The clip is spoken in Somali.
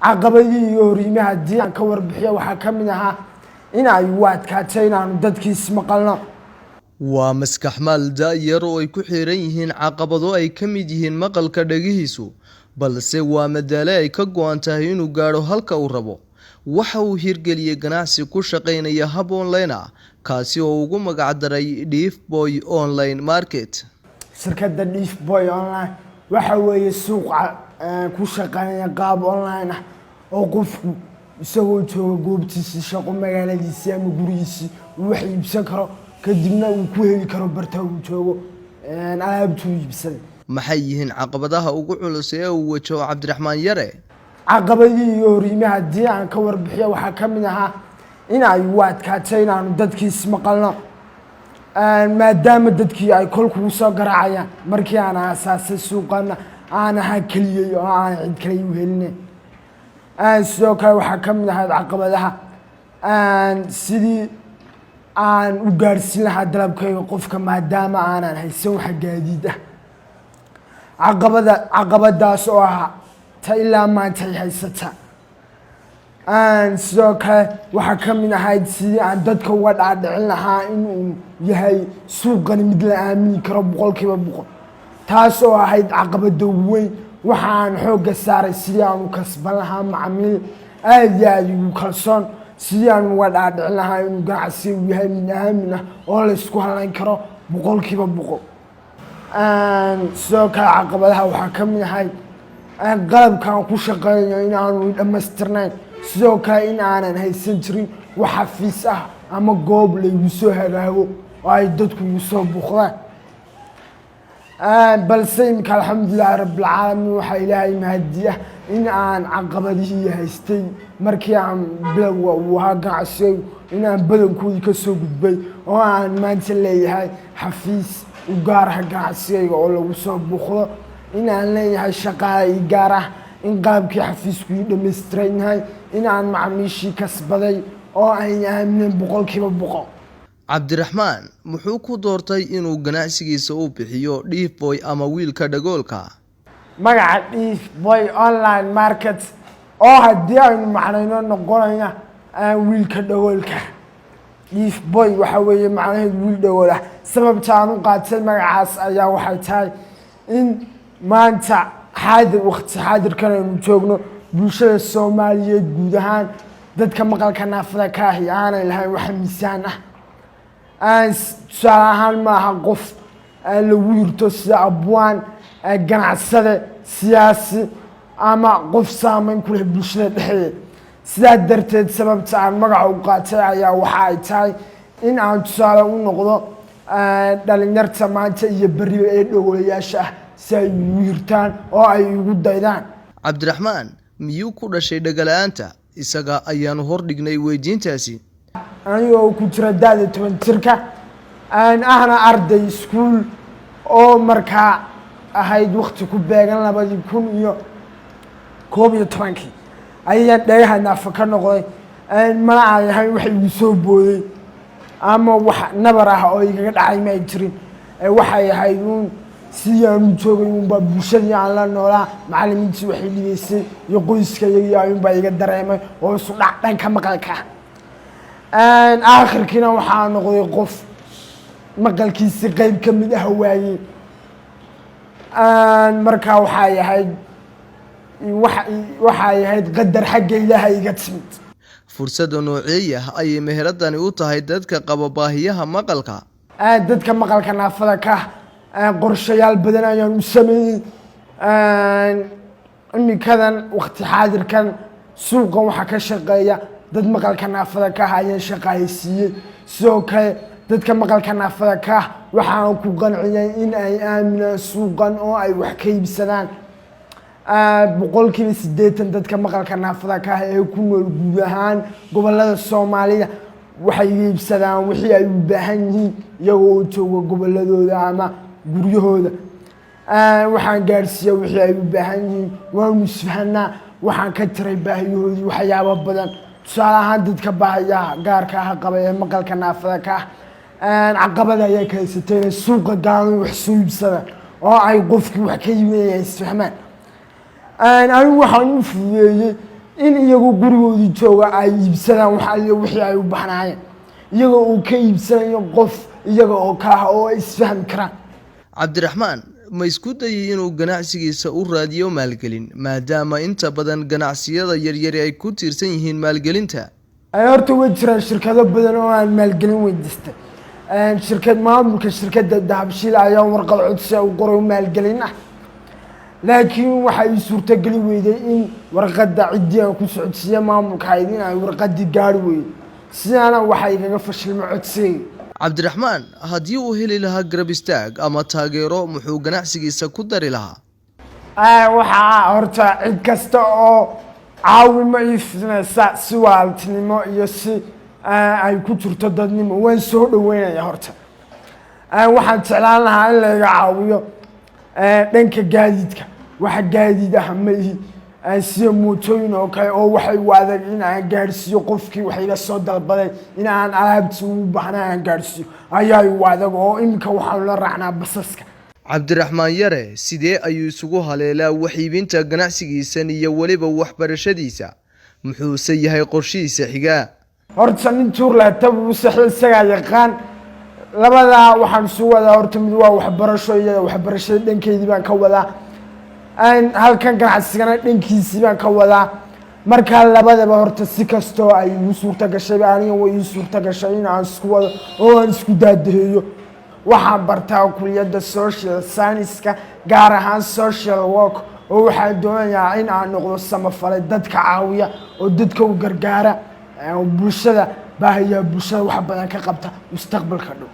caqabadii iyo horiimaha haddii aan ka warbixiyo waxaa ka mid ahaa in ay u adkaatay inaanu dadkiis maqalno. waa maskaxmaal da'yar oo ay ku xiran yihiin caqabado ay ka mid yihiin maqalka dhagihiisu, balse waa madaale ay ka go'an tahay inuu gaadho halka uu rabo. waxa uu hirgeliyey ganacsi ku shaqaynaya hab online ah kaasi oo ugu magac daray Deafboy Online Market. shirkadda Deafboy Online waxa weeye suuq ku shaqaynaya qaab online ah oo qofku isagoo jooga goobtiisa shaqo magaaladiisa ama gurigiisa uu wax iibsan karo kadibna uu ku heli karo barta uu joogo alaabtu iibsaday. maxay yihiin caqabadaha ugu culus ee uu wajaho Cabdiraxmaan Yare? caqabadii iyo horiimaha haddii aan ka warbixiyo waxaa ka mid ahaa in ay u adkaatay inaanu dadkiis maqalno, maadaama dadkii ay kolku soo garaacayaan. markii aan aasaasay suuqana aan ahaa keliyay oo aan cid kale u helin. sidoo kale waxaa ka mid ahayd caqabadaha sidii aan u gaarsiin lahaa dalabkayga qofka maadaama aanan haysan wax gaadiid ah. caqabadaas oo ah ta ilaa maanta ay haysata. sidoo kale waxaa ka mid ahayd sidii aan dadka uga dhaadhicin lahaa inuu yahay suuqani mid la aamini karo 100%. taas oo ahayd caqabada weyn. waxa aan xoogga saaray sidii aan u kasban lahaa macaamiil aad iyo aad ugu kalsoon, sidii aan uga dhaadhicin lahaa inuu ganacsiga uu yahay mid aamin ah oo la isku halayn karo 100%. sidoo kale caqabadaha waxaa ka mid ahayd qalabkaan ku shaqeynayo in aanu dhammaystirnayn, sidoo kale in aanan haysan jirin wax xafiis ah ama goob laygu soo hagaago oo ay dadku igu soo buuqdaan. balse imika alxamdulillahi rabbilcaalamiin waxaa ilaahay mahadi ah in aan caqabadihii haystay markii aan bilowga uu ahaa ganacsiga in aan badankoodii ka soo gudbay oo aan maanta leeyahay xafiis u gaar ah ganacsigayga oo lagu soo buuqdo, in aan leeyahay shaqaale i gaar ah, in qaabkii xafiisku ii dhammaystiran yahay, in aan macaamiishii kasbaday oo ay aamineen 100%. Cabdiraxmaan muxuu ku doortay inuu ganacsigiisa u bixiyo Deafboy ama wiilka dhagoolka? magaca Deafboy Online Market oo haddii aynu macnayno noqonaya wiilka dhagoolka. Deafboy waxa weeye macnaheedu wiil dhagool ah. sababta aan u qaatay magacaas ayaa waxay tahay in maanta waqti xaadirkan aynu joogno bulshada Soomaaliyeed guud ahaan dadka maqalka naafada ka ahi aanay lahayn wax miisaan ah. tusaale ahaan maaha qof lagu yirto sida abwaan, ganacsade, siyaasi ama qof saameyn ku leh bulshada dhexdeeda. sidaa darteed sababta aan magaca u qaatay ayaa waxa ay tahay in aan tusaale u noqdo dhalinyarta maanta iyo beriba ee dhagoolayaasha ah si ay ugu yirtaan oo ay ugu daydaan. Cabdiraxmaan miyuu ku dhashay dhagala'aanta? isaga ayaanu hordhignay weydiintaasi. anigoo ku jira da'da 10 jirka ahna arday iskuul oo markaa ahayd waqti ku beegan 2011 ayaan dhagaha naafa ka noqday. mana aan ahayn wax igu soo booday ama wax nabar ah oo igaga dhacay ma jirin. waxay ahayd uun sidii aan u joogay uunbaa bulshadii aan la noolaa, macallimiintii waxay dhibaysay iyo qoyskayagii ayuunbaa iga dareemay oo isu dhac dhanka maqalka. aakhirkiina waxaa noqday qof maqalkiisi qayb ka mid ah waayey. markaa waxay ahayd qadar xagga Ilaahay iga timid. fursada nooceeya ayay meheradani u tahay dadka qaba baahiyaha maqalka? dadka maqalka naafada ka qorshayaal badan ayaan u sameeyey. imikadan waqti xaadirkan suuqan waxaa ka shaqeeya dad maqalka naafada ka ayaan shaqaaleysiiyey. sidoo kale dadka maqalka naafada ka waxaan ku qanciyay in ay aaminaan suuqan oo ay wax ka iibsadaan. 80% dadka maqalka naafada ka ee ku nool guud ahaan gobolada Soomaalida waxay iibsadaan wixii ay u baahan yihiin iyagoo jooga goboladooda ama guryahooda. waxaan gaarsiiyay wixii ay u baahan yihiin, waan isfahanaa, waxaan ka tiray baahiyahoodii waxyaabo badan. tusaale ahaan dadka baahiyaha gaarka ah qaba ee maqalka naafada ka caqabada ayaa ka haysatay inay suuqa galaan wax soo iibsadaan oo ay qofkii wax ka iibinayaan isfahmaan. anigu waxaan u fududeeyey in iyagu gurigoodii jooga ay iibsadaan waxa iyo wixii ay u baxnaayeen iyagoo uu ka iibsanayo qof iyaga oo ka ah oo ay isfahmi karaan. Cabdiraxmaan ma isku dayay inuu ganacsigiisa u raadiyo maalgelin maadaama inta badan ganacsiyada yaryar ay ku tiirsan yihiin maalgelinta? horta way jiraan shirkado badan oo aan maalgelin weydiistay. maamulka shirkadda Dahabshiil ayaa warqad codsi u qoray maalgelin ah, laakiin waxa ay suurtageli weyday in warqadda ciddii aan ku socodsiiyo maamulka in ay warqadii gaari weydo, sidaana waxa igaga fashilmay codsigayga. Cabdiraxmaan haddii uu heli lahaa garab istaag ama taageero muxuu ganacsigiisa ku dari lahaa? waxaa horta cid kasta oo caawimo ii fidinaysa si waaltinimo iyo si ay ku jirto dadnimo waan soo dhaweynaya. horta waxaan jeclaan lahaa in layga caawiyo dhanka gaadiidka. waxa gaadiid ah ma ihi sida mootooyin oo kale oo waxay u adag in aan gaarsiiyo qofkii wax iga soo dalbaday in aan alaabtii u baahnaa aan gaarsiiyo ayaa u adag oo iminka waxaan la raacnaa basaska. Cabdiraxmaan Yare sidee ayuu isugu haleelaa wax iibinta ganacsigiisa iyo waliba waxbarashadiisa? muxuuse yahay qorshihiisa xigaa? horta nin tuur leh tab uu saxay isagaa yaqaan. labadaa waxaan isu wadaa horta mid waa waxbarasho, iyada waxbarashada dhankeedii baan ka wadaa, halkan ganacsigana dhankiisii baan ka wadaa. markaa labadaba horta si kastoo ay igu suurta gashay aniga way ii suurta gashay in aan isku wado oo aan isku daadaheeyo. waxaan bartaa kulliyadda social science-ka gaar ahaan social work oo waxaan doonayaa in aan noqdo samafale dadka caawiya oo dadka u gargaara bulshada baahiya bulshada wax badan ka qabta mustaqbalka dhow.